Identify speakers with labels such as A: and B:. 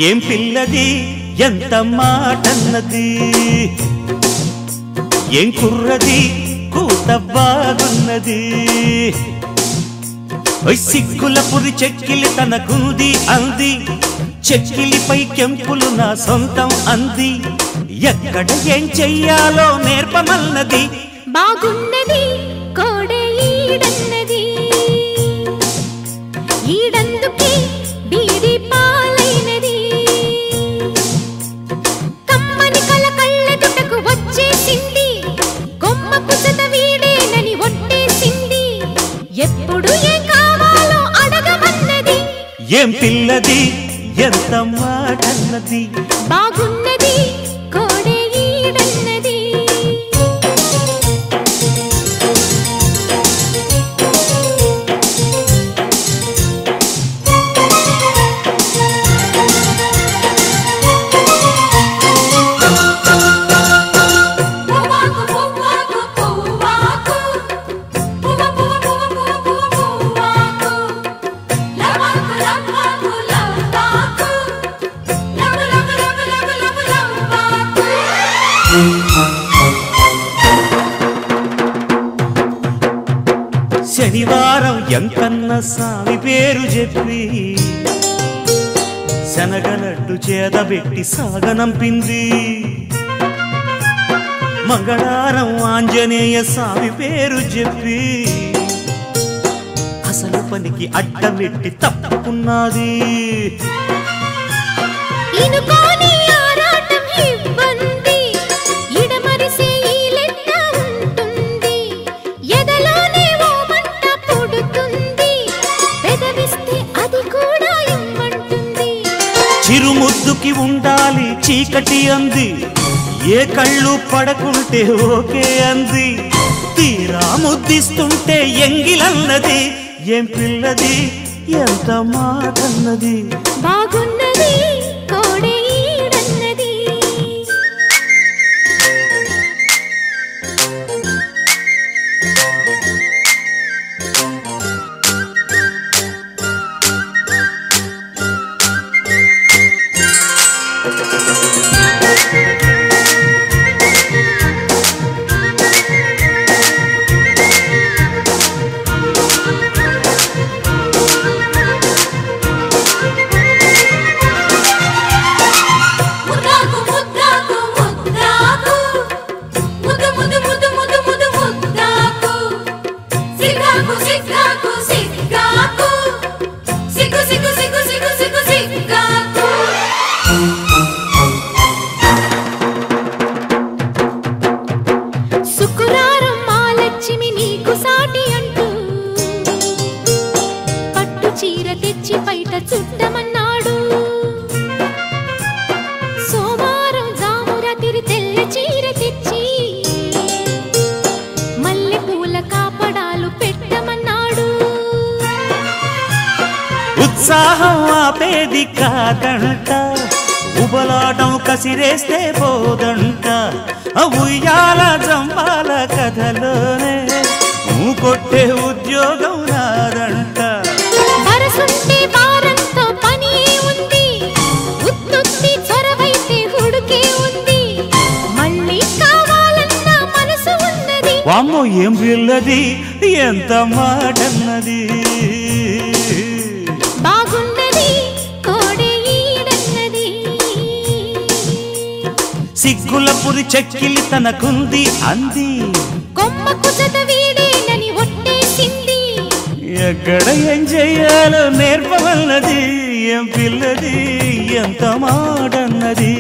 A: ఏం పిల్లది ఎంత మాటన్నది ఏం కుర్రది కూత బాగున్నది సిగ్గుల పురి చెక్కిలి తనకుంది అంది చెక్కిలిపై కెంపులు నా సొంతం అంది ఎక్కడ ఏం చెయ్యాలో నేర్పమన్నది
B: బాగున్నది కోడే ఈడన్నది ఈడందుకే బీడి పాలైనది కమ్మని కల కళ్ళెదుటకు వచ్చేసింది కొమ్మకు జత వీడేనని ఒట్టేసింది ఎప్పుడు ఏం కావాలో అడగమన్నది
A: ఏం పిల్లది ఎంత మాటన్నది
B: బాగున్నది కోడే ఈడన్నది
A: శనివారం ఎంకన్న స్వామి పేరు చెప్పి శనగలడ్డు చేదబెట్టి సాగనంపింది మంగళవారం ఆంజనేయ స్వామి పేరు చెప్పి అసలు పనికి అడ్డమెట్టి తప్పుకున్నది చిరుముద్దుకి ఉండాలి చీకటి అంది ఏ కళ్ళు పడకుంటే ఓకే అంది తీరా ముద్దిస్తుంటే ఎంగిలన్నది ఏం పిల్లది ఎంత మాటన్నది
B: బాగున్నది కోడే ఈడన్నది శుక్రవారం మాలక్ష్మి నీకు సాటి అంటూ పట్టు చీర తెచ్చి బయట చుట్టమన్నాడు సోమవారం జామురాతిరి తెల్ల చీర తెచ్చి మల్లె పూల కాపడాలు పెట్టమన్నాడు
A: ఉత్సాహం ఆపేది కాదంట ఉబలాటం కసిరేస్తే పోదంట ఉయ్యాల జంపాల కథలోనే కొట్టే ఉద్యోగం నాదంట
B: వరసుంటే వారంతో పని ఉంది ఉత్తుత్తి చొరవైతే హుడుకే ఉంది మళ్ళీ కావాలన్న మనసు ఉన్నది
A: వామ్మో ఏం పిల్లది ఎంత మాటన్నది
B: బాగున్నది కోడే ఈడన్నది
A: సిగ్గుల పురి చెక్కిలి తనకుంది అంది
B: కొమ్మకు జత వీడేనని ఒట్టేసింది
A: ఎక్కడ ఏం చెయ్యాలో నేర్పవన్నది ఏం పిల్లది ఎంత మాటన్నది